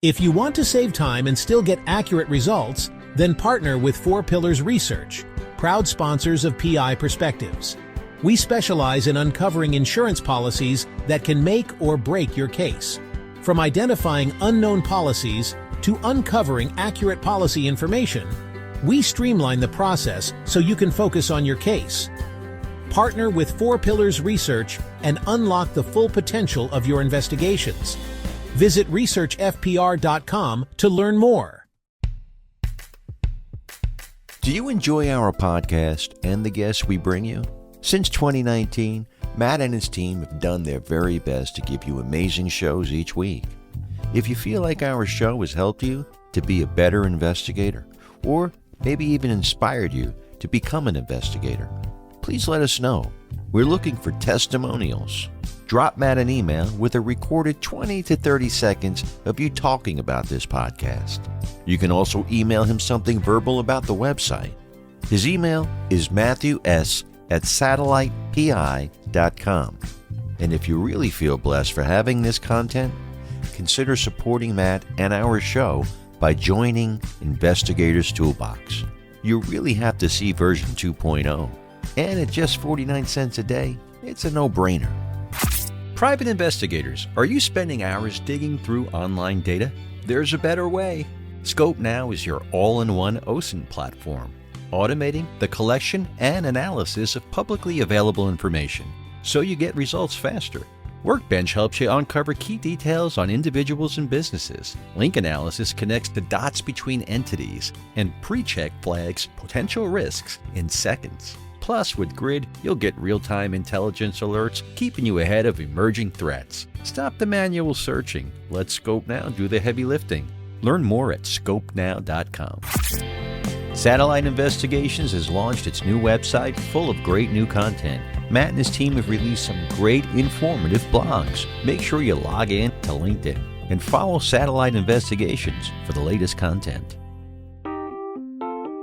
If you want to save time and still get accurate results, then partner with 4 Pillars Research, proud sponsors of PI Perspectives. We specialize in uncovering insurance policies that can make or break your case. From identifying unknown policies to uncovering accurate policy information, we streamline the process so you can focus on your case. Partner with 4 Pillars Research and unlock the full potential of your investigations. Visit researchfpr.com to learn more. Do you enjoy our podcast and the guests we bring you? Since 2019, Matt and his team have done their very best to give you amazing shows each week. If you feel like our show has helped you to be a better investigator, or maybe even inspired you to become an investigator, please let us know. We're looking for testimonials. Drop Matt an email with a recorded 20 to 30 seconds of you talking about this podcast. You can also email him something verbal about the website. His email is matthews@satellitepi.com. And if you really feel blessed for having this content, consider supporting Matt and our show by joining Investigators Toolbox. You really have to see version 2.0. And at just 49 cents a day, it's a no-brainer. Private investigators, are you spending hours digging through online data? There's a better way. Scope Now is your all-in-one OSINT platform, automating the collection and analysis of publicly available information, so you get results faster. Workbench helps you uncover key details on individuals and businesses. Link analysis connects the dots between entities, and pre-check flags potential risks in seconds. Plus, with Grid, you'll get real-time intelligence alerts, keeping you ahead of emerging threats. Stop the manual searching. Let Scope Now do the heavy lifting. Learn more at scopenow.com. Satellite Investigations has launched its new website full of great new content. Matt and his team have released some great informative blogs. Make sure you log in to LinkedIn and follow Satellite Investigations for the latest content.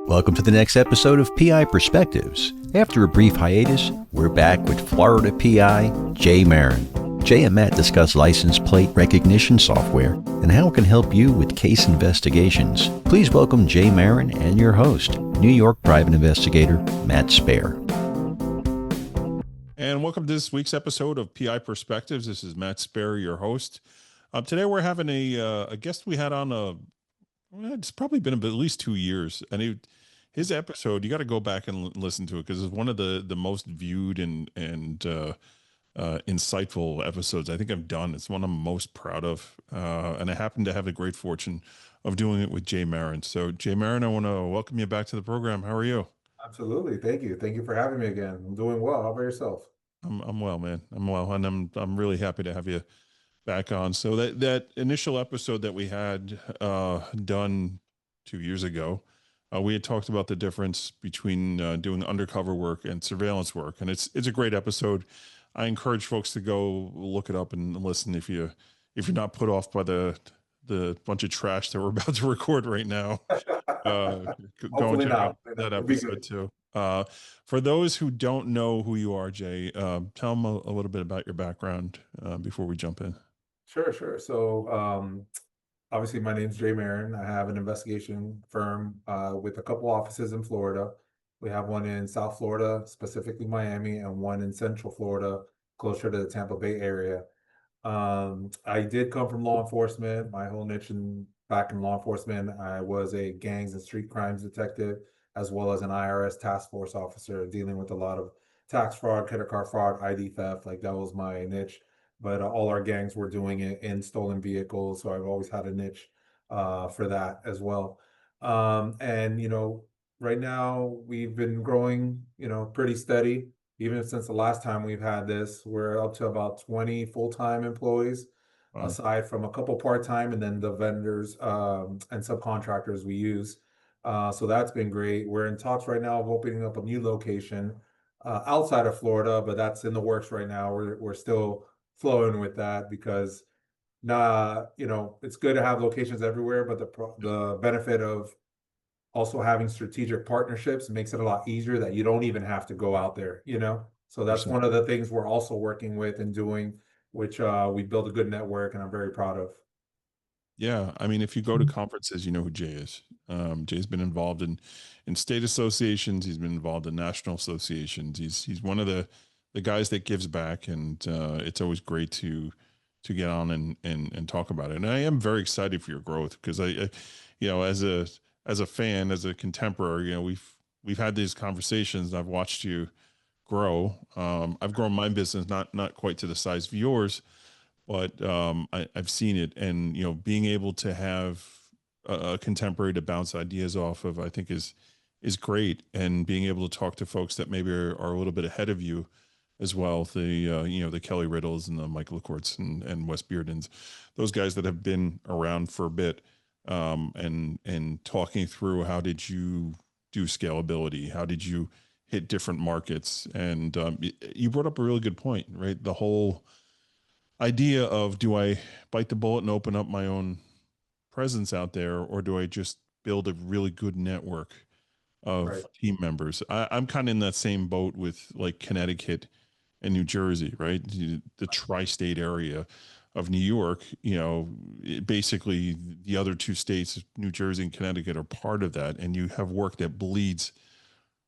Welcome to the next episode of PI Perspectives. After a brief hiatus, we're back with Florida PI Jay Marin. Jay and Matt discuss license plate recognition software and how it can help you with case investigations. Please welcome Jay Marin and your host, New York private investigator Matt Spare. And welcome to this week's episode of PI Perspectives. This is Matt Spare, your host. Today we're having a guest we had on it's probably been at least 2 years, and his episode, you got to go back and listen to it because it's one of the most viewed and insightful episodes I think I've done. It's one I'm most proud of, and I happen to have the great fortune of doing it with Jay Marin. So Jay Marin, I want to welcome you back to the program. How are you? Absolutely. Thank you for having me again. I'm doing well. How about yourself? I'm well, man. I'm well, and I'm really happy to have you back on. So that initial episode that we had done 2 years ago, we had talked about the difference between doing undercover work and surveillance work, and it's a great episode. I encourage folks to go look it up and listen if you're not put off by the bunch of trash that we're about to record right now. Go and check out that episode too. For those who don't know who you are, Jay, tell them a little bit about your background before we jump in. Sure. So, obviously my name's Jay Marin. I have an investigation firm with a couple offices in Florida. We have one in South Florida, specifically Miami, and one in Central Florida, closer to the Tampa Bay area. I did come from law enforcement. My whole niche back in law enforcement, I was a gangs and street crimes detective, as well as an IRS task force officer dealing with a lot of tax fraud, credit card fraud, ID theft. Like that was my niche. But all our gangs were doing it in stolen vehicles. So I've always had a niche for that as well. And, right now we've been growing, pretty steady. Even since the last time we've had this, we're up to about 20 full-time employees, aside from a couple part-time, and then the vendors and subcontractors we use. So that's been great. We're in talks right now of opening up a new location outside of Florida, but that's in the works right now. We're still flowing with that because it's good to have locations everywhere, but the benefit of also having strategic partnerships makes it a lot easier that you don't even have to go out there, So that's one of the things we're also working with and doing, which we build a good network, and I'm very proud of. Yeah, I mean, if you go to conferences, you know who Jay is. Jay's been involved in state associations. He's been involved in national associations. He's one of the guys that gives back, and it's always great to get on and talk about it. And I am very excited for your growth because you know, as a fan, as a contemporary, you know, we've had these conversations. I've watched you grow. I've grown my business not quite to the size of yours, but I've seen it, and you know, being able to have a contemporary to bounce ideas off of, I think is great, and being able to talk to folks that maybe are a little bit ahead of you as well. The you know, the Kelly Riddles and the Michael LaCourts and Wes Beardens, those guys that have been around for a bit, and talking through how did you do scalability, how did you hit different markets, and you brought up a really good point, right? The whole idea of, do I bite the bullet and open up my own presence out there, or do I just build a really good network Right. of team members? I'm kind of in that same boat with like Connecticut and New Jersey, right? The tri-state area of New York, you know, basically the other two states, New Jersey and Connecticut, are part of that, and you have work that bleeds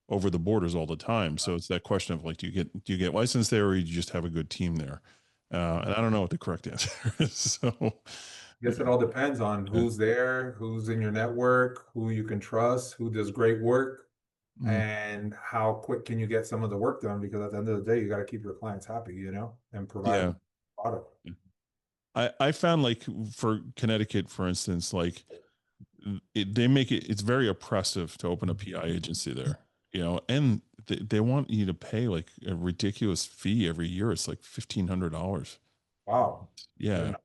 over the borders all the time. So it's that question of like, do you get licensed there, or do you just have a good team there? And I don't know what the correct answer is. So, Guess it all depends on yeah. who's there, who's in your network, who you can trust, who does great work, Mm, and how quick can you get some of the work done? Because at the end of the day, you got to keep your clients happy, you know, and provide yeah. product. I found like for Connecticut, for instance, like they make it's very oppressive to open a PI agency there, you know, and they want you to pay like a ridiculous fee every year. It's like $1,500. Wow. I Yeah. didn't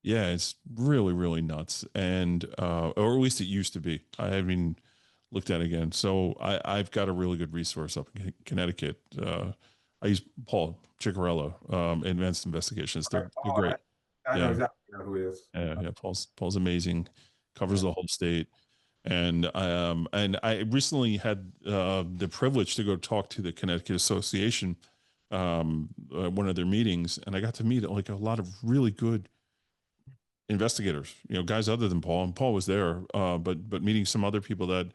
Yeah, it's really, really nuts. And or at least it used to be. I haven't looked at it again. So I've got a really good resource up in Connecticut. I use Paul Ciccarello, Advanced Investigations. They're Oh, great. I know Yeah. exactly who he is. Yeah. Paul's amazing. Covers Yeah. the whole state. And I recently had the privilege to go talk to the Connecticut Association, one of their meetings, and I got to meet like a lot of really good investigators, you know, guys other than Paul, and Paul was there, but meeting some other people that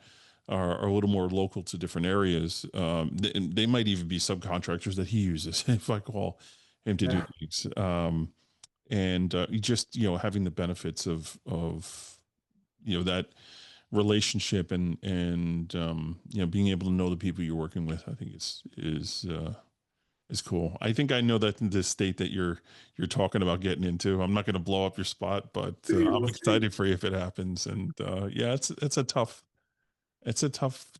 are a little more local to different areas. They might even be subcontractors that he uses if I call him to do Yeah. things. And you just, you know, having the benefits of you know, that relationship, and you know, being able to know the people you're working with, I think is cool. I think I know that in this state that you're talking about getting into. I'm not going to blow up your spot, but See, I'm we'll see. excited for you if it happens. And yeah, it's a tough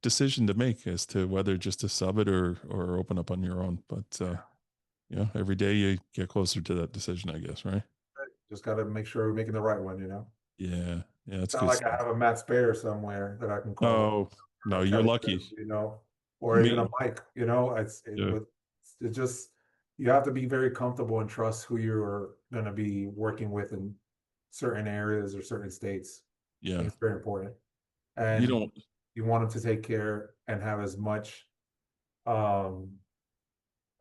decision to make as to whether just to sub it or open up on your own. But yeah, every day you get closer to that decision, I guess, right? Just got to make sure we're making the right one, you know. Yeah, yeah, that's It's not good like I stuff. have a Matt Spare somewhere that I can call, Oh no, or you're Kelly, lucky. you know, or even a Me, Mike, you know. yeah, It just you have to be very comfortable and trust who you're going to be working with in certain areas or certain states. I yeah. think it's very important, You and don't. you want them to take care and have um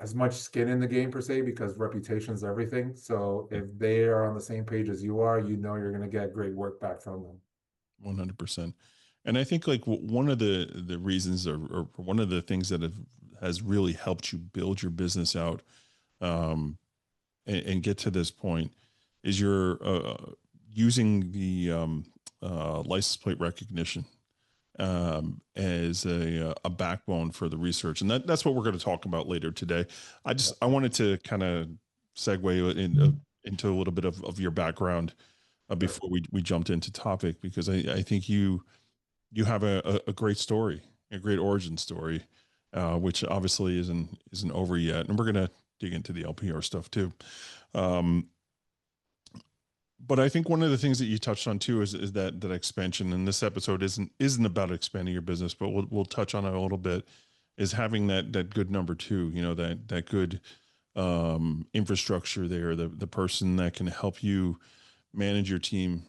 as much skin in the game per se, because reputation is everything. So if they are on the same page as you are, you know you're going to get great work back from them. 100%. And I think like one of the reasons, or one of the things that has really helped you build your business out, um, and get to this point is you're using the license plate recognition as a backbone for the research, and that's what we're going to talk about later today. I wanted to kind of segue into a little bit of your background Sure. before we jumped into topic, because I think you have a great story, a great origin story, which obviously isn't over yet, and we're gonna dig into the LPR stuff too. Um, but I think one of the things that you touched on too is that expansion. And this episode isn't about expanding your business, but we'll touch on it a little bit. Is having that good number two, you know, that good infrastructure there, the person that can help you manage your team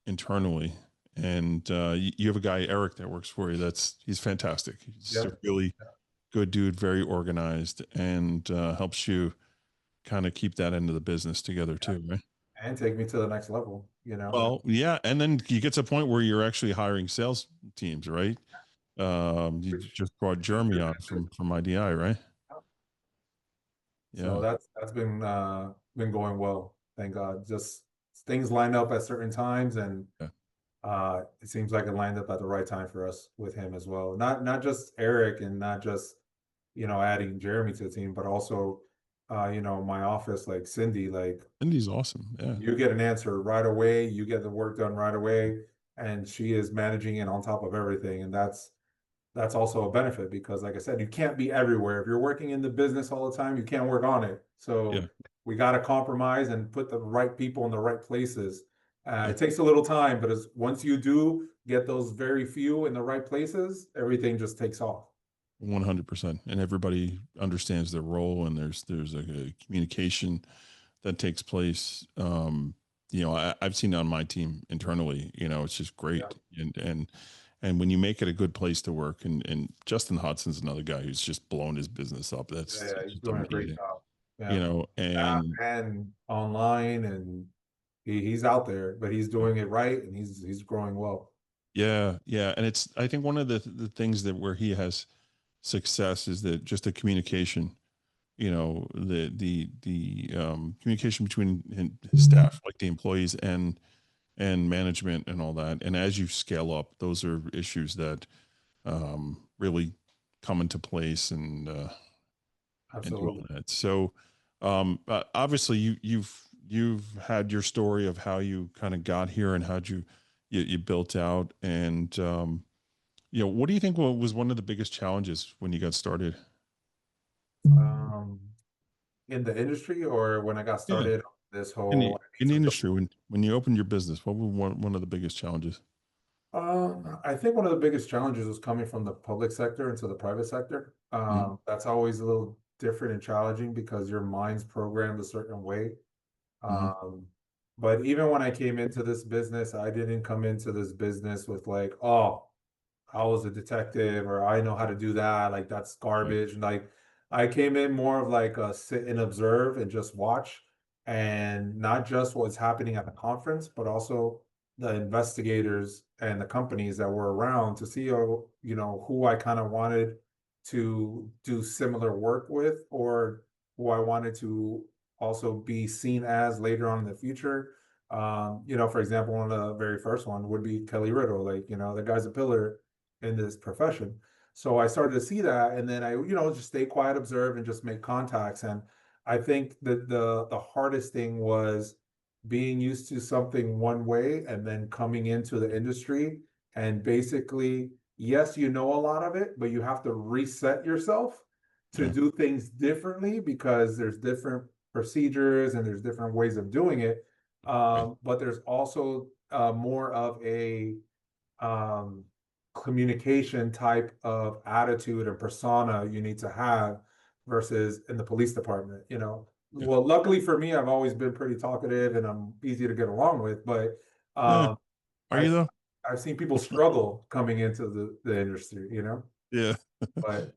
internally. And you have a guy, Eric, that works for you. He's fantastic. He's a Yep. really good dude, very organized, and helps you kind of keep that end of the business together too, right? and take me to the next level, Well, yeah, and then you get to a point where you're actually hiring sales teams, right? You which just brought Jeremy on from IDI, right? so Yeah, that's been going well, thank God. Just things line up at certain times, and yeah, it seems like it lined up at the right time for us with him as well. Not just Eric, and not just adding Jeremy to the team, but also my office, like Cindy, like Indy's awesome. Yeah, you get an answer right away, you get the work done right away, and she is managing it on top of everything, and that's also a benefit because, like I said, you can't be everywhere. If you're working in the business all the time, you can't work on it. So yeah, we got to compromise and put the right people in the right places. yeah. It takes a little time, but once you do get those very few in the right places, everything just takes off. 100%. And everybody understands their role, and there's a communication that takes place. I've seen it on my team internally. It's just Yeah, great, and when you make it a good place to work, and Justin Hudson's another guy who's just blown his business up. yeah, That's yeah. He's just doing a great amazing. job. Yeah, app And and online, and he's out there, but he's doing it right, and he's growing well. yeah, yeah, and it's I think one of the things that where he has success is that just the communication. The communication between his staff, like the employees and management and all that. And as you scale up, those are issues that really come into place and do all Absolutely. that. So obviously you've had your story of how you kind of got here and how you built out. And what do you think was one of the biggest challenges when you got started? Um, in the industry, or when I got Yeah, started on this in whole, the industry, when you opened your business, what were one of the biggest challenges? I think one of the biggest challenges was coming from the public sector into the private sector. Mhm. That's always a little different and challenging because your mind's programmed a certain way. Mhm. Um, but even when I came into this business, I didn't come into this business with like, oh, I was a detective or I know how to do that. Like that's Right. garbage. Like I came in more of like a sit and observe and just watch, and not just what's happening at the conference, but also the investigators and the companies that were around to see, who I kind of wanted to do similar work with, or who I wanted to also be seen as later on in the future. For example, one of the very first one would be Kelly Riddle. Like, the guy's a pillar in this profession. So I started to see that, and then I, just stay quiet, observe, and just make contacts. And I think that the hardest thing was being used to something one way and then coming into the industry and basically, yes, you know a lot of it, but you have to reset yourself to Yeah. do things differently because there's different procedures and there's different ways of doing it. Right. But there's also more of a um, communication type of attitude and persona you need to have versus in the police department, Yeah. Well, luckily for me, I've always been pretty talkative and I'm easy to get along with, but Yeah. um, Are you I've though? I've seen people struggle coming into the industry, Yeah. but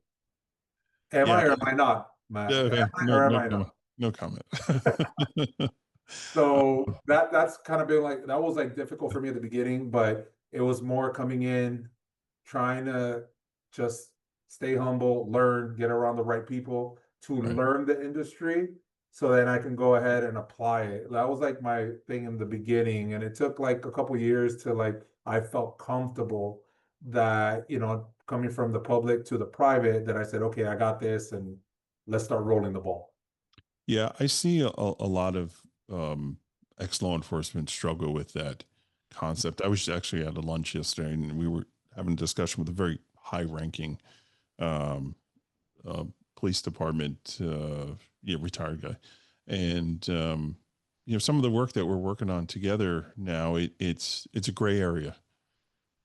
am Yeah. I or am I not, Matt? Yeah. Am Yeah. I No, or am no I comment. not? No comment. So that's kind of been like that was like difficult for me at the beginning, but it was more coming in, trying to just stay humble, learn, get around the right people to Right. learn the industry so then I can go ahead and apply it. That was like my thing in the beginning. And it took like a couple years to like I felt comfortable that, coming from the public to the private, that I said, okay, I got this and let's start rolling the ball. Yeah. I see a lot of ex law enforcement struggle with that concept. I was actually at a lunch yesterday and we were having a discussion with a very high ranking um, uh, police department, retired guy. And, some of the work that we're working on together now, it's a gray area,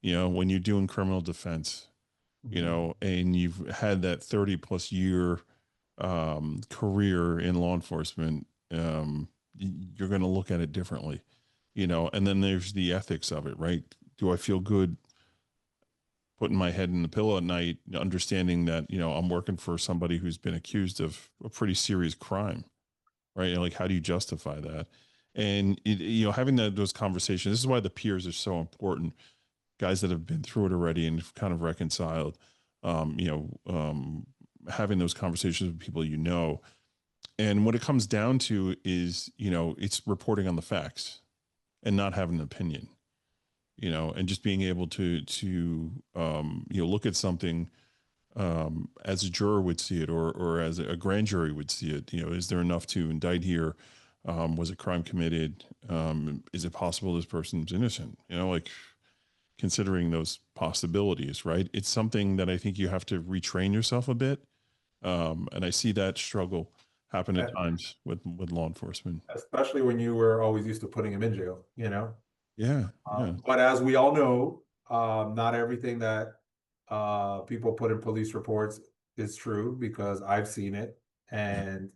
when you're doing criminal defense, Mhm. and you've had that 30 plus year career in law enforcement, you're going to look at it differently, and then there's the ethics of it, right? Do I feel good putting my head in the pillow at night, understanding that, I'm working for somebody who's been accused of a pretty serious crime, right? And like, how do you justify that? And having those conversations, this is why the peers are so important. Guys that have been through it already and have kind of reconciled, having those conversations with people, and what it comes down to is, it's reporting on the facts and not having an opinion, and just being able to look at something as a juror would see it, or as a grand jury would see it. Is there enough to indict here? Was a crime committed? Is it possible this person's innocent? Considering those possibilities, right? It's something that I think you have to retrain yourself a bit. And I see that struggle happen at times with law enforcement. Especially when you were always used to putting him in jail, Yeah. But as we all know, not everything that people put in police reports is true, because I've seen it. And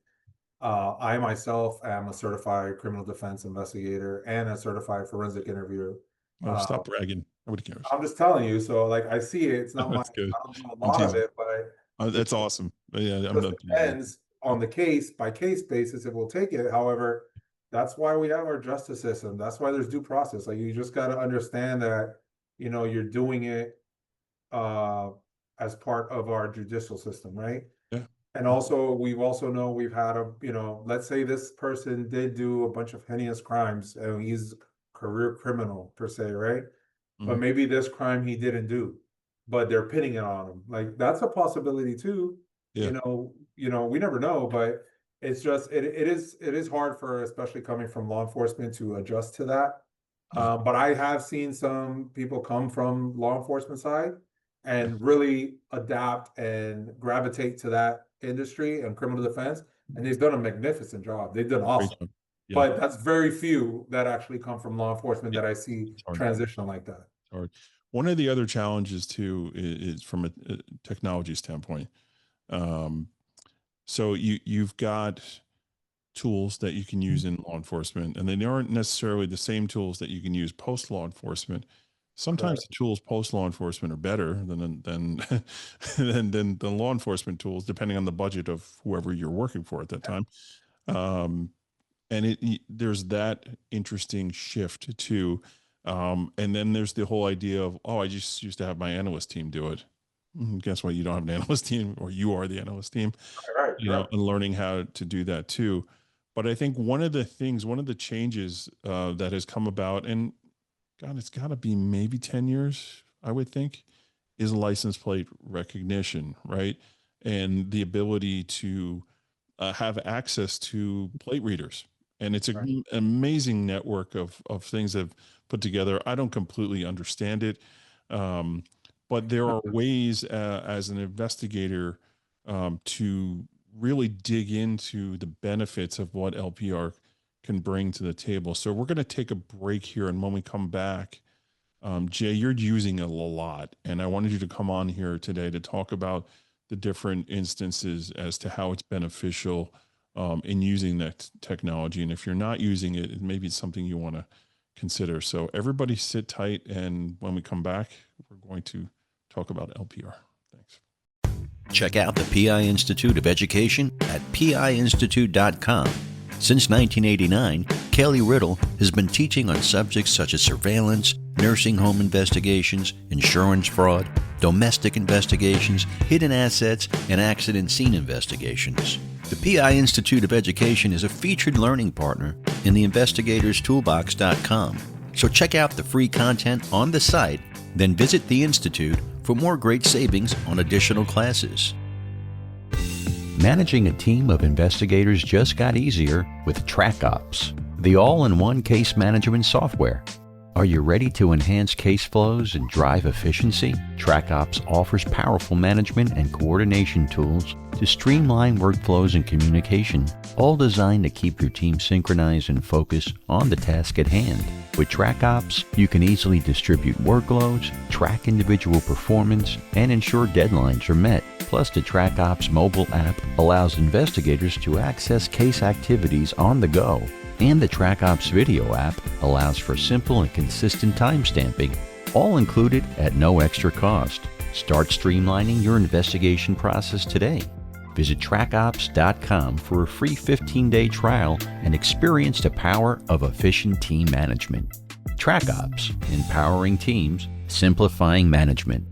I myself am a certified criminal defense investigator and a certified forensic interviewer. Oh, stop bragging. Nobody cares. I'm just telling you. So like, I see it. It's not That's good. I don't do a lot of it, but That's awesome. Yeah, it just depends on the case by case basis if we'll take it. However, that's why we have our justice system. That's why there's due process. Like, you just got to understand that, you're doing it as part of our judicial system, right? Yeah. And also, we've had let's say this person did do a bunch of heinous crimes and he's a career criminal per se, right? But maybe this crime he didn't do, but they're pinning it on him. Like, that's a possibility too. Yeah. We never know, but it's just, it is hard for, especially coming from law enforcement, to adjust to that. But I have seen some people come from law enforcement side and really adapt and gravitate to that industry and criminal defense. And they've done a magnificent job. They've done awesome. Yeah. But that's very few that actually come from law enforcement that I see transition like that. One of the other challenges too is from a technology standpoint. So you've got tools that you can use in law enforcement, and they aren't necessarily the same tools that you can use post law enforcement. Sometimes the tools post law enforcement are better than the law enforcement tools, depending on the budget of whoever you're working for at that time. And there's that interesting shift too. And then there's the whole idea of, I just used to have my analyst team do it. Guess what? You don't have an analyst team, or you are the analyst team, right, and learning how to do that too. But I think one of the changes that has come about, and God, it's got to be maybe 10 years, I would think, is license plate recognition, right? And the ability to have access to plate readers. And it's an amazing network of things that have put together. I don't completely understand it, but there are ways as an investigator to really dig into the benefits of what LPR can bring to the table. So we're going to take a break here. And when we come back, Jay, you're using it a lot. And I wanted you to come on here today to talk about the different instances as to how it's beneficial in using that technology. And if you're not using it, maybe it's something you want to consider. So everybody sit tight. And when we come back, we're going to talk about LPR. Thanks. Check out the PI Institute of Education at piinstitute.com. Since 1989, Kelly Riddle has been teaching on subjects such as surveillance, nursing home investigations, insurance fraud, domestic investigations, hidden assets, and accident scene investigations. The PI Institute of Education is a featured learning partner in the investigatorstoolbox.com. So check out the free content on the site, then visit the Institute for more great savings on additional classes. Managing a team of investigators just got easier with TrackOps, the all-in-one case management software. Are you ready to enhance case flows and drive efficiency? TrackOps offers powerful management and coordination tools to streamline workflows and communication, all designed to keep your team synchronized and focused on the task at hand. With TrackOps, you can easily distribute workloads, track individual performance, and ensure deadlines are met. Plus, the TrackOps mobile app allows investigators to access case activities on the go. And the TrackOps video app allows for simple and consistent timestamping, all included at no extra cost. Start streamlining your investigation process today. Visit trackops.com for a free 15-day trial and experience the power of efficient team management. TrackOps, empowering teams, simplifying management.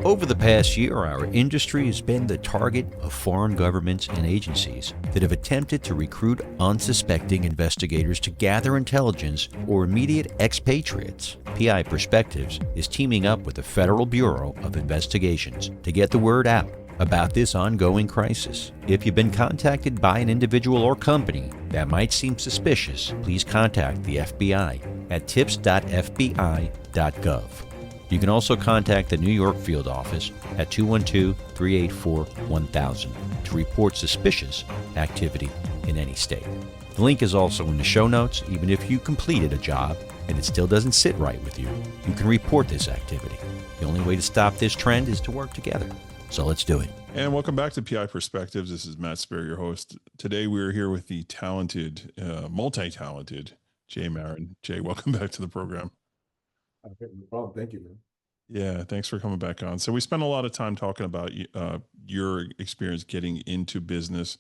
Over the past year, our industry has been the target of foreign governments and agencies that have attempted to recruit unsuspecting investigators to gather intelligence or immediate expatriates. PI Perspectives is teaming up with the Federal Bureau of Investigations to get the word out about this ongoing crisis. If you've been contacted by an individual or company that might seem suspicious, please contact the FBI at tips.fbi.gov. You can also contact the New York field office at 212-384-1000 to report suspicious activity in any state. The link is also in the show notes. Even if you completed a job and it still doesn't sit right with you, you can report this activity. The only way to stop this trend is to work together. So let's do it. And welcome back to PI Perspectives. This is Matt Sperry, your host. Today we're here with the talented, multi-talented Jay Marin. Jay, welcome back to the program. Okay, no problem. Thank you, man. Yeah, thanks for coming back on. So we spent a lot of time talking about your experience getting into business,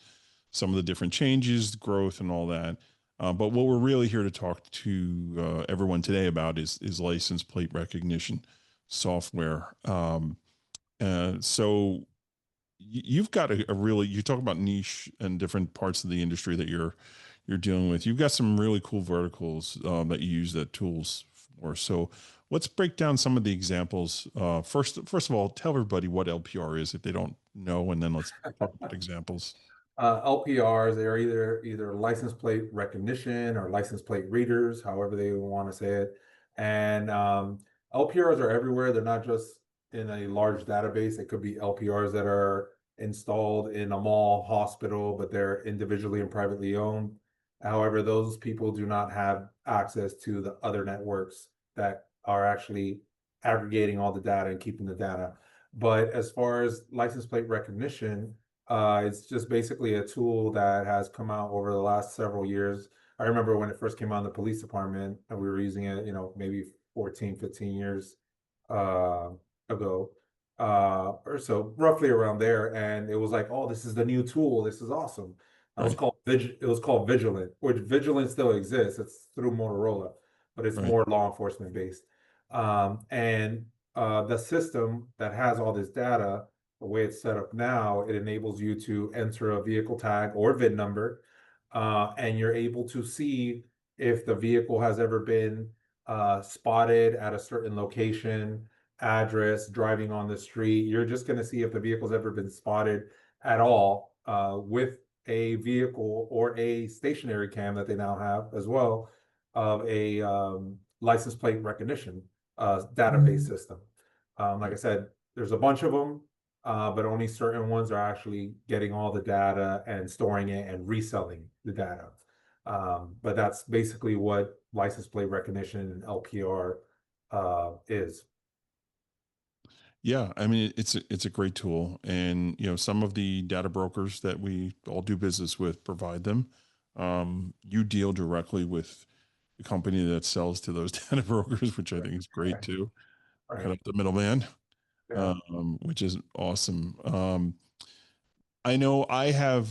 some of the different changes, growth, and all that. But what we're really here to talk to everyone today about is license plate recognition software. So you've got a really, you talk about niche and different parts of the industry that you're dealing with. You've got some really cool verticals that you use that tools for. So let's break down some of the examples. First of all, tell everybody what LPR is if they don't know, and then let's talk about examples. LPRs, they're either license plate recognition or license plate readers, however they want to say it. And LPRs are everywhere. They're not just in a large database. It could be LPRs that are installed in a mall, hospital, but they're individually and privately owned. However, those people do not have access to the other networks that are actually aggregating all the data and keeping the data. But as far as license plate recognition, it's just basically a tool that has come out over the last several years. I remember when it first came out in the police department and we were using it, maybe 14, 15 years ago, or so, roughly around there. And it was like, oh, this is the new tool. This is awesome. It was Right. called Vigilant, which Vigilant still exists. It's through Motorola, but it's Right. more law enforcement based. And the system that has all this data, the way it's set up now, it enables you to enter a vehicle tag or VIN number, and you're able to see if the vehicle has ever been spotted at a certain location, address, driving on the street. You're just going to see if the vehicle's ever been spotted at all with a vehicle or a stationary cam that they now have as well of a license plate recognition database system. Like I said, there's a bunch of them, but only certain ones are actually getting all the data and storing it and reselling the data. But that's basically what license plate recognition and LPR is. Yeah, I mean it's a great tool, and some of the data brokers that we all do business with provide them. You deal directly with the company that sells to those data brokers, which I think is great Right. too. Right. Cut up the middleman, Yeah. which is awesome. I know I have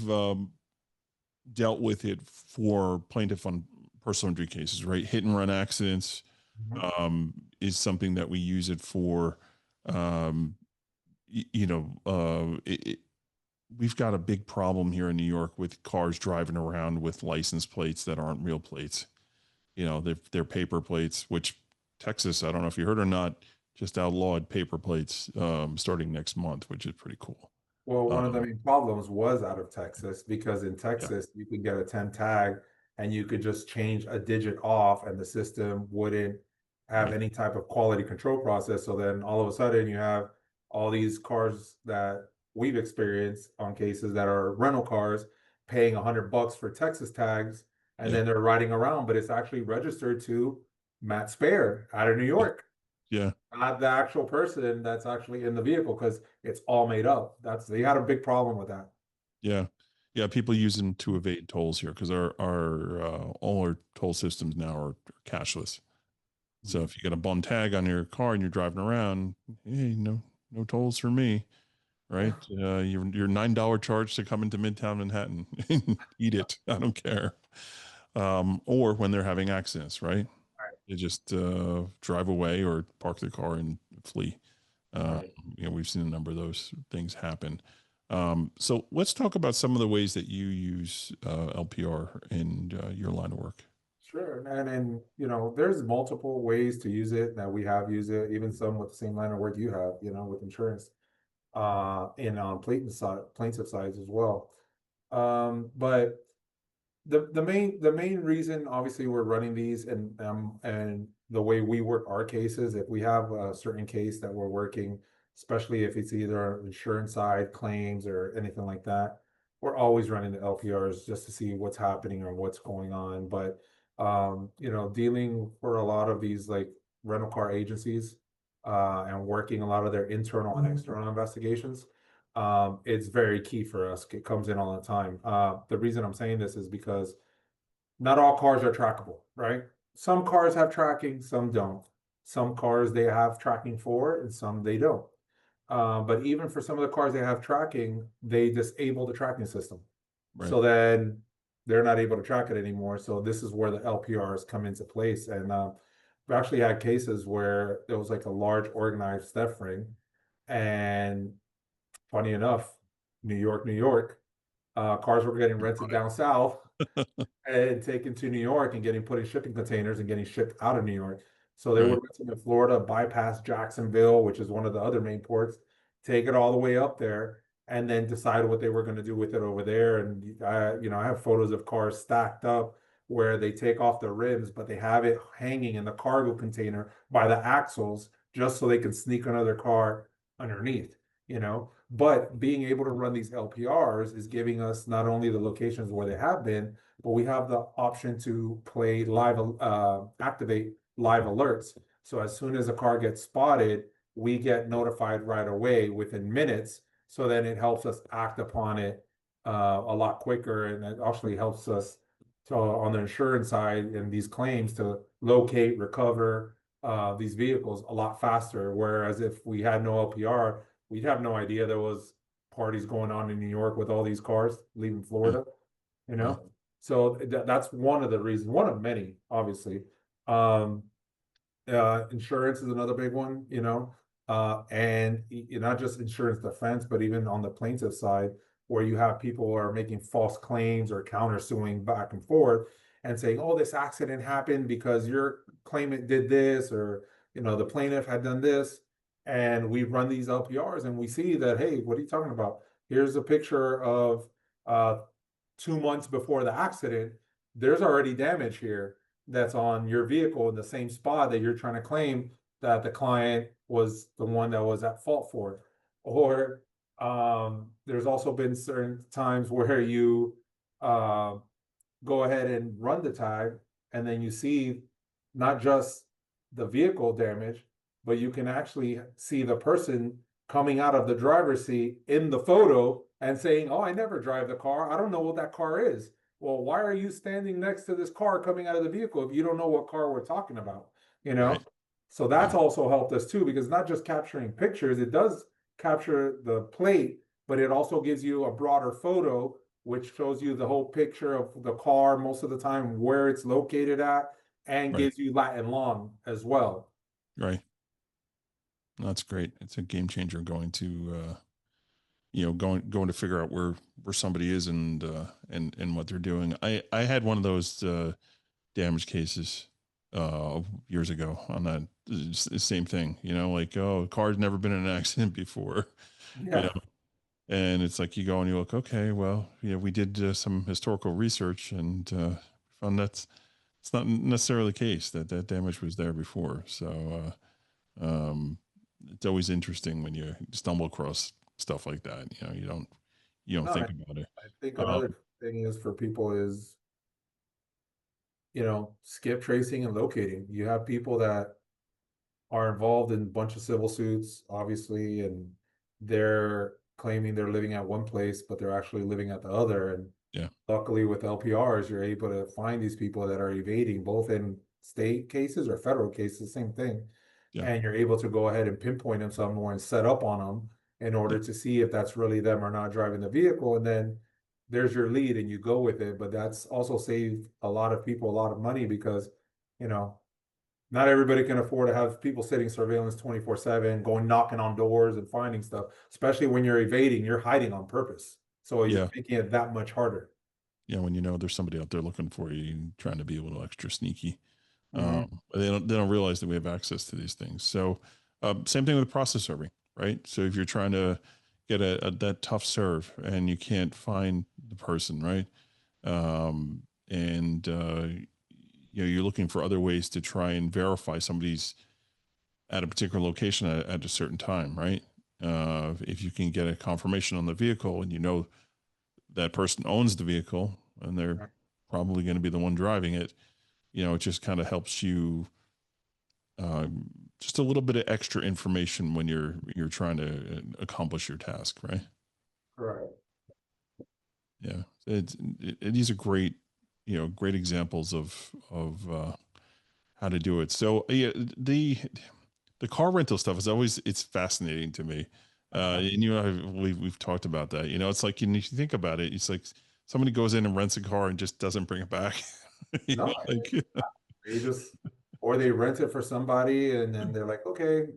dealt with it for plaintiff on personal injury cases, right? Hit and run accidents Mhm. is something that we use it for. Um, we've got a big problem here in New York with cars driving around with license plates that aren't real plates. They're paper plates, which Texas, I don't know if you heard or not, just outlawed paper plates starting next month, which is pretty cool. Well, one of the Um, main problems was out of Texas because in yeah, Texas you could get a 10 tag and you could just change a digit off and the system wouldn't have right. any type of quality control process. So then all of a sudden you have all these cars that we've experienced on cases that are rental cars paying $100 for Texas tags, and Yeah, then they're riding around, but it's actually registered to Matt Spare out of New yeah, York, yeah, not the actual person that's actually in the vehicle because it's all made up. They had a big problem with that. yeah. Yeah, people use them to evade tolls here because our all our toll systems now are cashless. So if you got a bum tag on your car and you're driving around, hey, no tolls for me. right? Your $9 charge to come into Midtown Manhattan, eat it. I don't care. Or when they're having accidents, right? Right. They just drive away or park their car and flee. Uh, Right. we've seen a number of those things happen. So let's talk about some of the ways that you use LPR in your line of work. Sure. And there's multiple ways to use it that we have used it, even some with the same line of work you have, with insurance, and on plaintiff sides as well. But the main reason obviously we're running these and the way we work our cases, if we have a certain case that we're working, especially if it's either insurance side claims or anything like that, we're always running the LPRs just to see what's happening or what's going on. But dealing for a lot of these like rental car agencies and working a lot of their internal and external investigations, it's very key for us. It comes in all the time. The reason I'm saying this is because not all cars are trackable, right? Some cars have tracking, some don't. Some cars they have tracking for, and some they don't. But even for some of the cars they have tracking, they disable the tracking system. Right. So then they're not able to track it anymore. So this is where the LPRs come into place. And we actually had cases where there was like a large organized theft ring, and funny enough, New York, cars were getting rented down south and taken to New York and getting put in shipping containers and getting shipped out of New York. So they were Right. renting in Florida, bypass Jacksonville, which is one of the other main ports, take it all the way up there, and then decide what they were going to do with it over there. And I have photos of cars stacked up where they take off the rims, but they have it hanging in the cargo container by the axles just so they can sneak another car underneath. But being able to run these LPRs is giving us not only the locations where they have been, but we have the option to activate live alerts. So as soon as a car gets spotted, we get notified right away within minutes. So then it helps us act upon it a lot quicker, and it actually helps us on the insurance side and these claims to locate, recover these vehicles a lot faster. Whereas if we had no LPR, we'd have no idea there was parties going on in New York with all these cars leaving Yeah. Florida, you Right. know? So that's one of the reasons, one of many, obviously. Um, Insurance is another big one, and not just insurance defense, but even on the plaintiff side, where you have people who are making false claims or countersuing back and forth and saying, oh, this accident happened because your claimant did this, or, the plaintiff had done this. And we run these LPRs and we see that, hey, what are you talking about? Here's a picture of 2 months before the accident. There's already damage here that's on your vehicle in the same spot that you're trying to claim that the client was the one that was at fault for. Or there's also been certain times where you uh, go ahead and run the tag, and then you see not just the vehicle damage, but you can actually see the person coming out of the driver's seat in the photo and saying, oh, I never drive the car. I don't know what that car is. Well, why are you standing next to this car coming out of the vehicle if you don't know what car we're talking about? You know? Right. So that's Yeah. also helped us too, because not just capturing pictures, it does capture the plate, but it also gives you a broader photo, which shows you the whole picture of the car most of the time, where it's located at, and Right. gives you lat and long as well. Right. That's great. It's a game changer going to going to figure out where somebody is and what they're doing. I had one of those damage cases years ago on that same thing. Like, oh, car's never been in an accident before. you Yeah. know and it's like you go and you look, okay, well, we did some historical research and found that's it's not necessarily the case that damage was there before. So it's always interesting when you stumble across stuff like that. You don't No, think about it. I think Um, another thing is for people is, skip tracing and locating. You have people that are involved in a bunch of civil suits, obviously, and they're claiming they're living at one place, but they're actually living at the other. And yeah, luckily with LPRs, you're able to find these people that are evading, both in state cases or federal cases, same thing. yeah, And you're able to go ahead and pinpoint them somewhere and set up on them. in order to see if that's really them or not driving the vehicle. And then there's your lead and you go with it. But that's also saved a lot of people a lot of money because, you know, not everybody can afford to have people sitting surveillance 24/7, going knocking on doors and finding stuff, especially when you're evading, you're hiding on purpose. So you're Yeah. making it that much harder. Yeah. When you know there's somebody out there looking for you and trying to be a little extra sneaky. Mhm. They don't realize that we have access to these things. So same thing with process serving, right? So if you're trying to get that tough serve and you can't find the person, right? And you're looking for other ways to try and verify somebody's at a particular location at a certain time, right? If you can get a confirmation on the vehicle and you know that person owns the vehicle and they're probably going to be the one driving it, it just kind of helps you just a little bit of extra information when you're trying to accomplish your task, right? Correct. Yeah, these are great, great examples of how to do it. So yeah, the car rental stuff is always it's fascinating to me. And we've talked about that. It's like if you think about it, it's like somebody goes in and rents a car and just doesn't bring it back. No, Like they just, or they rent it for somebody and then they're like, okay,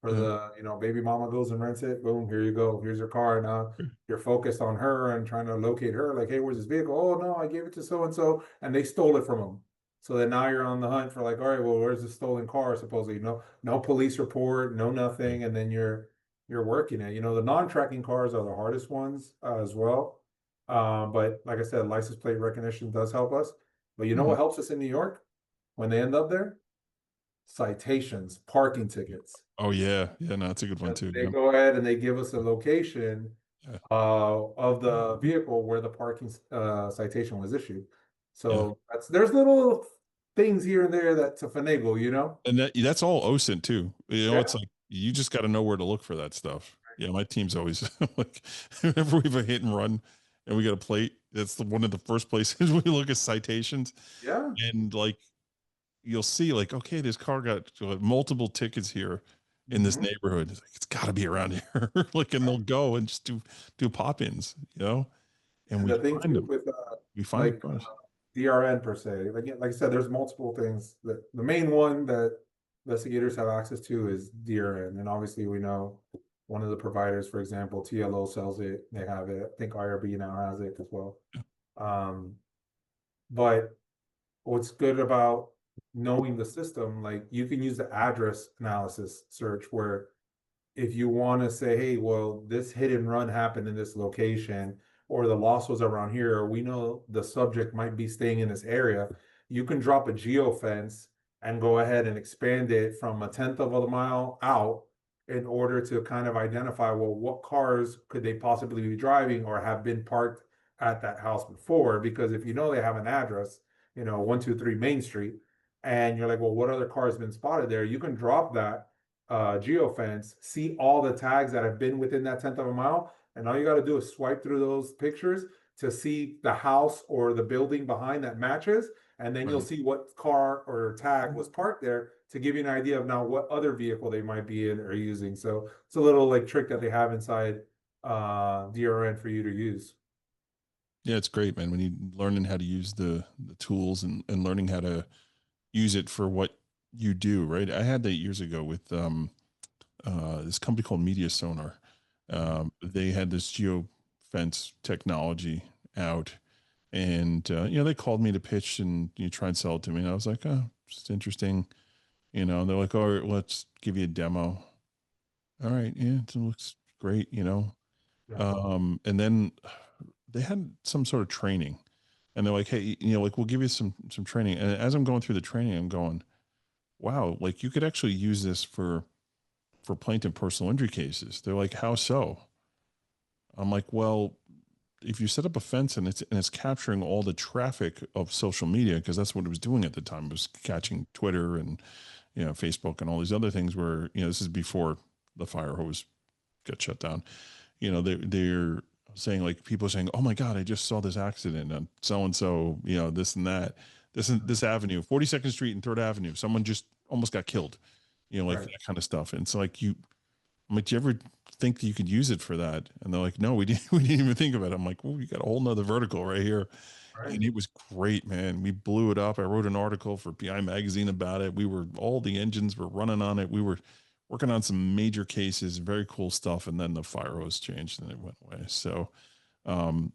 for yeah, the, baby mama goes and rents it. Boom, here you go. Here's your car. Now you're focused on her and trying to locate her. Like, hey, where's this vehicle? Oh, no, I gave it to so and so. And they stole it from them. So then now you're on the hunt for like, all right, well, where's the stolen car? Supposedly, no police report, no nothing. And then you're working it. The non-tracking cars are the hardest ones as well. But like I said, license plate recognition does help us. But you know Mhm. what helps us in New York when they end up there? Citations, parking tickets. Oh yeah, yeah, no, that's a good one Because too. they Yeah, go ahead and they give us a location yeah, of the vehicle where the parking citation was issued. yeah. So there's little things here and there that to finagle. And that's all OSINT too. It's Yeah. like you just got to know where to look for that stuff. Yeah, my team's always like, whenever we have a hit and run and we got a plate, that's one of the first places we look at citations. Yeah. And like you'll see, like, okay, this car got multiple tickets here in this Hmm. neighborhood. It's got to be around here. Like, and they'll go and just do pop-ins, and And we the thing find too them. with We find the like cars. DRN per se, like I said, there's multiple things. The main one that investigators have access to is DRN, and obviously we know one of the providers, for example, TLO sells it. They have it. I think IRB now has it as well. Um, but what's good about knowing the system, like you can use the address analysis search where if you want to say, hey, well, this hit and run happened in this location, or the loss was around here, or we know the subject might be staying in this area, you can drop a geofence and go ahead and expand it from a tenth of a mile out in order to kind of identify, well, what cars could they possibly be driving or have been parked at that house before? Because if you know they have an address, 123 Main Street, and you're like, well, what other cars been spotted there? You can drop that geofence, see all the tags that have been within that tenth of a mile, and all you got to do is swipe through those pictures to see the house or the building behind that matches, and then you'll Right. see what car or tag was parked there to give you an idea of now what other vehicle they might be in or using. So it's a little like trick that they have inside DRN for you to use. Yeah, it's great, man. When you learning how to use the tools and learning how to use it for what you do, right? I had that years ago with this company called Media Sonar. They had this geo fence technology out, and they called me to pitch and try and sell it to me. And I was like, oh, it's interesting. And they're like, all right, let's give you a demo. All right, yeah, it looks great. Yeah. And then they had some sort of training, and they're like, hey, like we'll give you some training. And as I'm going through the training, I'm going, wow, like you could actually use this for plaintiff personal injury cases. They're like, how so? I'm like, well, if you set up a fence and it's capturing all the traffic of social media, because that's what it was doing at the time, it was catching Twitter and Facebook and all these other things where this is before the fire hose got shut down. They're saying, like, people are saying, oh my God, I just saw this accident on so and so, this and that, this avenue, 42nd Street and 3rd Avenue, someone just almost got killed, like Right. that kind of stuff. And it's like I'm like, do you ever think that you could use it for that? And they're like, no, we didn't, we didn't even think of it. I'm like, well, we got a whole nother vertical right here. Right. And it was great, man. We blew it up. I wrote an article for PI Magazine about it. All the engines were running on it. We were working on some major cases, very cool stuff. And then the fire hose changed and it went away. So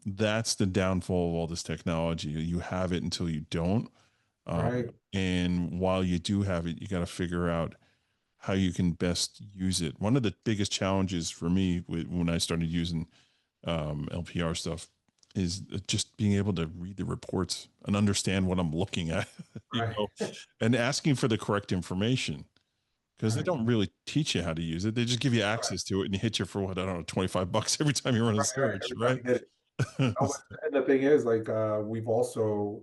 that's the downfall of all this technology. You have it until you don't. Right. And while you do have it, you got to figure out how you can best use it. One of the biggest challenges for me when I started using LPR stuff is just being able to read the reports and understand what I'm looking at, Right. and asking for the correct information, because they Right. don't really teach you how to use it. They just give you Right. access to it and you hit you for what, I don't know, $25 every time you run a Right. Right. search, Every time right? you hit it. Oh, and the thing is, like, we've also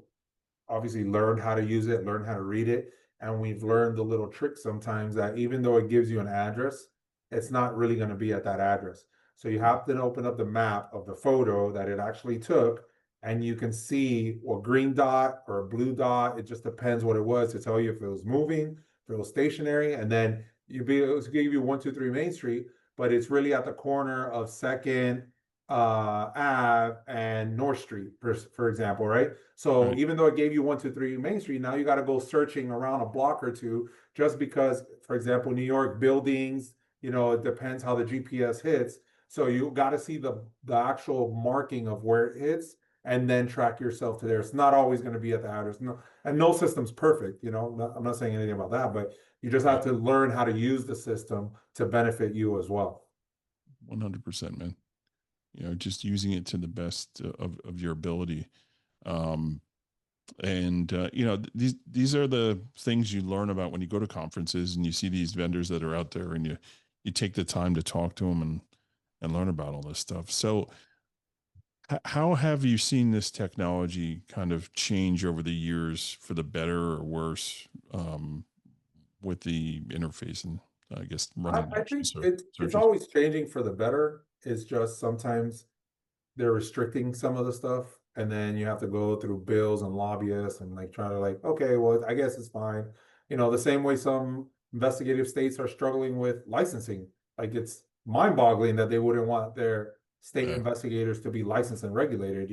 obviously learned how to use it, learned how to read it, and we've learned the little tricks sometimes that even though it gives you an address, it's not really going to be at that address. So you have to open up the map of the photo that it actually took, and you can see a green dot or a blue dot. It just depends what it was to tell you if it was moving, if it was stationary, and then you'd be able to give you 123 Main Street, but it's really at the corner of Second Ave and North Street, for example, right? So Right. even though it gave you 123 Main Street, now you got to go searching around a block or two just because, for example, New York buildings, it depends how the GPS hits. So you got to see the actual marking of where it hits and then track yourself to there. It's not always going to be at the address. No, and no system's perfect, I'm not saying anything about that, but you just have Right. to learn how to use the system to benefit you as well. 100%, man. Just using it to the best of your ability. Um, and these are the things you learn about when you go to conferences and you see these vendors that are out there, and you take the time to talk to them and learn about all this stuff. So how have you seen this technology kind of change over the years for the better or worse, with the interface and, I guess, running I actual think it's searches? always changing for the better. It's just sometimes they're restricting some of the stuff, and then you have to go through bills and lobbyists and like try to like, okay, well, I guess it's fine. The same way some investigative states are struggling with licensing. Like it's mind-boggling that they wouldn't want their state Yeah. investigators to be licensed and regulated.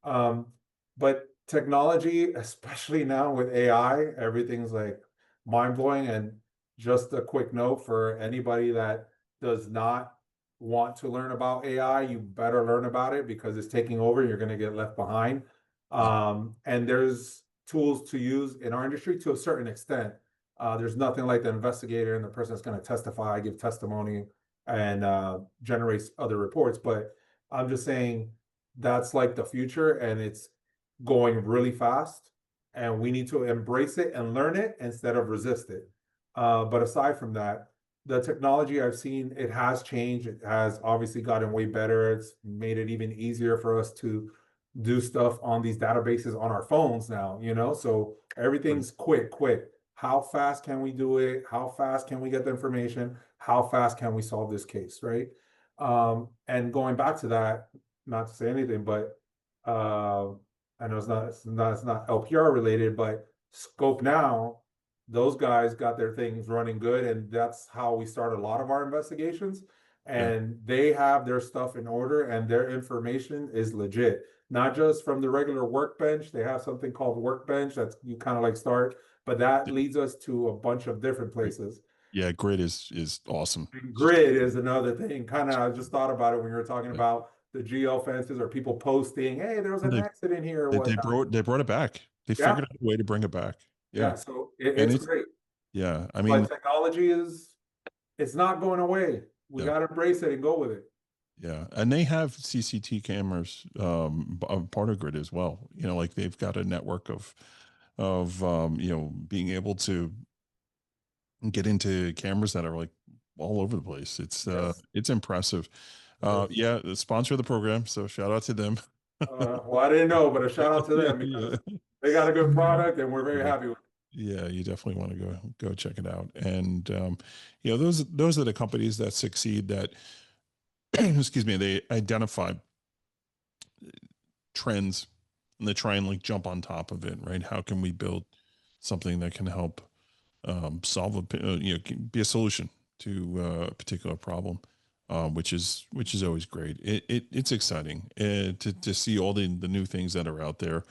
Um, but technology, especially now with AI, everything's like mind-blowing. And just a quick note for anybody that does not want to learn about AI, you better learn about it because it's taking over. You're going to get left behind. Yeah. And there's tools to use in our industry to a certain extent. There's nothing like the investigator and the person that's going to testify, give testimony, and generates other reports. But I'm just saying that's like the future, and it's going really fast. And we need to embrace it and learn it instead of resist it. But aside from that, the technology I've seen, it has changed. It has obviously gotten way better. It's made it even easier for us to do stuff on these databases on our phones now. So Right. everything's quick. How fast can we do it? How fast can we get the information? How fast can we solve this case, right? And going back to that, not to say anything, but uh, I know it's not LPR related, but Scope Now, those guys got their things running good, and that's how we start a lot of our investigations. Yeah. And they have their stuff in order, and their information is legit, not just from the regular workbench. They have something called workbench that you kind of like start, but that leads us to a bunch of different Great. places. Yeah. Grid is awesome. Grid is another thing. Kind of, I just thought about it when you were talking Yeah. about the geo fences or people posting, hey, there was an They, accident here or they whatnot. brought it back. They Yeah, figured out a way to bring it back. Yeah. yeah. So And it's great. yeah, I But mean, technology it's not going away. We yeah, got to embrace it and go with it. yeah. And they have CCT cameras, part of Grid as well. Like they've got a network of being able to get into cameras that are like all over the place. Yes, It's impressive. it is. Yeah, the sponsor of the program, so shout out to them. Well, I didn't know, but a shout out to Yeah, them yeah, because they got a good product and we're very yeah. happy with it. Yeah, you definitely want to go check it out. And those are the companies that succeed, that excuse me, they identify trends and they try and like jump on top of it, right? How can we build something that can help solve be a solution to a particular problem, which is always great. It's exciting to see all the new things that are out there.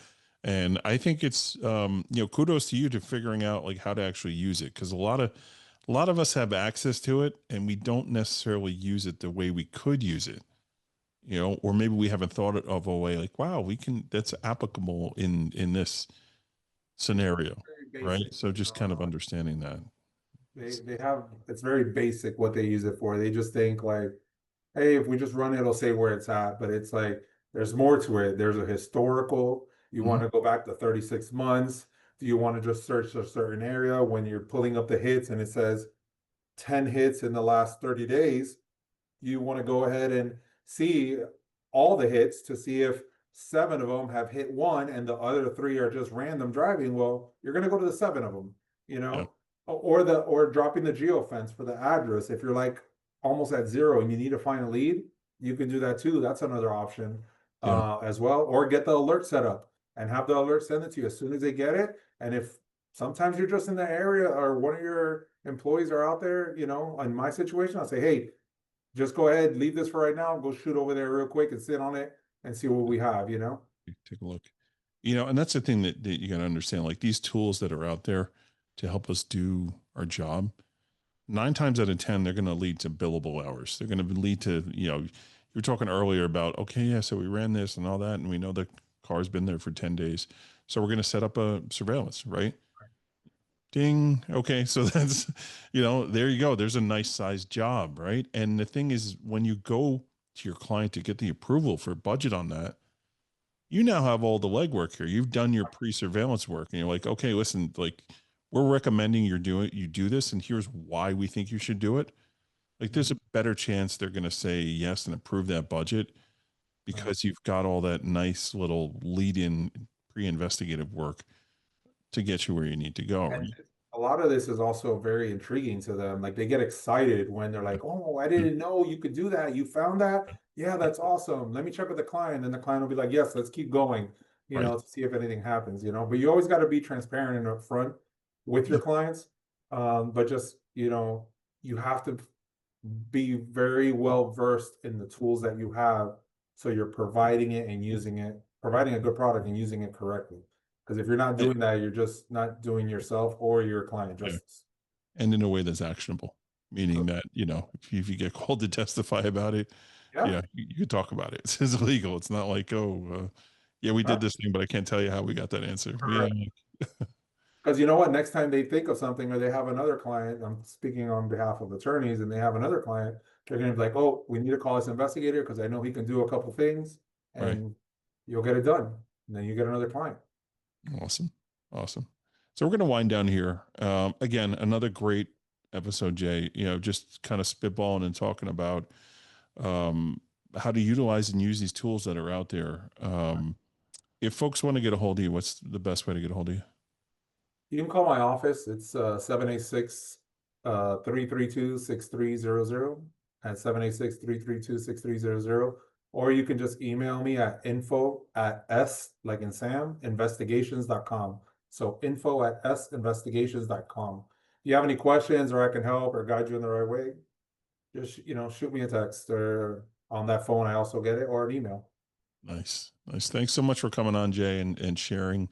And I think it's kudos to you to figuring out like how to actually use it, because a lot of us have access to it and we don't necessarily use it the way we could use it, or maybe we haven't thought of a way like, wow, that's applicable in this scenario, Very right? basic. So just kind of understanding that. They have, it's very basic what they use it for. They just think like, hey, if we just run it, it'll say where it's at. But it's like there's more to it. There's a historical. You want to go back to 36 months. Do you want to just search a certain area when you're pulling up the hits and it says 10 hits in the last 30 days? You want to go ahead and see all the hits to see if 7 of them have hit one and the other 3 are just random driving. Well, you're going to go to the 7 of them, Yeah. or dropping the geofence for the address. If you're like almost at 0 and you need to find a lead, you can do that too. That's another option as well. Or get the alert set up and have the alert send it to you as soon as they get it. And if sometimes you're just in the area or one of your employees are out there, in my situation, I'll say, hey, just go ahead, leave this for right now, go shoot over there real quick and sit on it and see what we have, Take a look. And that's the thing that you got to understand, like these tools that are out there to help us do our job, 9 times out of 10, they're going to lead to billable hours. They're going to lead to, you were talking earlier about, okay, yeah, so we ran this and all that, and we know the car's been there for 10 days. So we're going to set up a surveillance, right? Ding. Okay. So that's, there you go. There's a nice sized job, right? And the thing is, when you go to your client to get the approval for budget on that, you now have all the legwork here. You've done your pre-surveillance work and you're like, okay, listen, like we're recommending you do this. And here's why we think you should do it. Like there's a better chance they're going to say yes and approve that budget because you've got all that nice little lead in pre-investigative work to get you where you need to go. Right? A lot of this is also very intriguing to them. Like they get excited when they're like, oh, I didn't know you could do that. You found that? Yeah, that's awesome. Let me check with the client. And the client will be like, yes, let's keep going, to see if anything happens, but you always got to be transparent and upfront with your clients. But just, you have to be very well versed in the tools that you have. So you're providing it and using it, providing a good product and using it correctly. Because if you're not doing that, you're just not doing yourself or your client justice. And in a way that's actionable, meaning that, if you get called to testify about it, you could talk about it. It's illegal. It's not like, we did this thing, but I can't tell you how we got that answer. Because you know what? Next time they think of something or they have another client, I'm speaking on behalf of attorneys, and they have another client, they're going to be like, oh, we need to call this investigator because I know he can do a couple things and you'll get it done. And then you get another client. Awesome. So we're going to wind down here. Again, another great episode, Jay, just kind of spitballing and talking about how to utilize and use these tools that are out there. If folks want to get a hold of you, what's the best way to get a hold of you? You can call my office. It's 786-332-6300 at 786-332-6300. Or you can just email me at info@s, like in Sam, investigations.com. So info@sinvestigations.com. If you have any questions or I can help or guide you in the right way, just, shoot me a text or on that phone. I also get it, or an email. Nice. Thanks so much for coming on, Jay, and sharing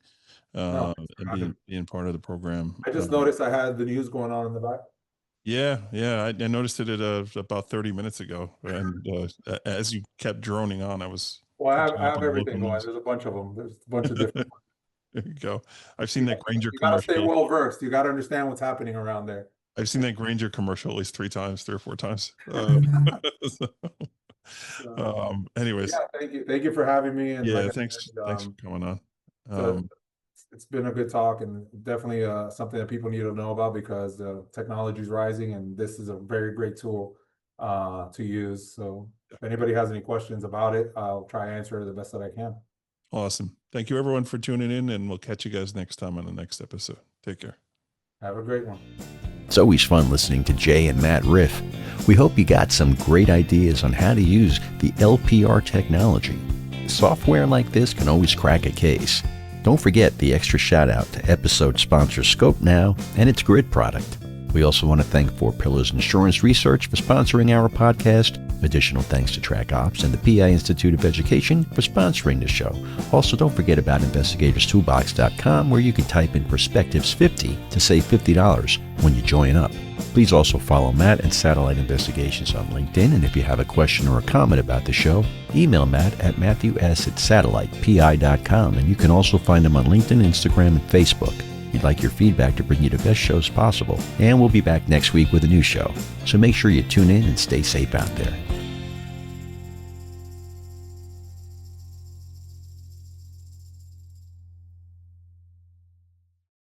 and being part of the program. I just noticed I had the news going on in the back. Yeah. I noticed it about 30 minutes ago. And as you kept droning on, I was... Well, I have everything going. There's a bunch of them. There's a bunch of different ones. There you go. I've seen that Granger you gotta commercial. stay well versed. You gotta understand what's happening around there. I've seen that Granger commercial at least 3 or 4 times. Anyways. Yeah, thank you for having me. And thanks for coming on. It's been a good talk and definitely something that people need to know about because technology is rising and this is a very great tool to use. So if anybody has any questions about it, I'll try to answer the best that I can. Awesome. Thank you everyone for tuning in, and we'll catch you guys next time on the next episode. Take care. Have a great one. It's always fun listening to Jay and Matt riff. We hope you got some great ideas on how to use the LPR technology. Software like this can always crack a case. Don't forget the extra shout out to episode sponsor Scope Now and its grid product. We also want to thank Four Pillars Insurance Research for sponsoring our podcast. Additional thanks to Track Ops and the PI Institute of Education for sponsoring the show. Also, don't forget about investigatorstoolbox.com, where you can type in Perspectives 50 to save $50 when you join up. Please also follow Matt and Satellite Investigations on LinkedIn, and if you have a question or a comment about the show, email Matt at matthews@satellitepi.com, and you can also find him on LinkedIn, Instagram, and Facebook. We'd like your feedback to bring you the best shows possible, and we'll be back next week with a new show. So make sure you tune in and stay safe out there.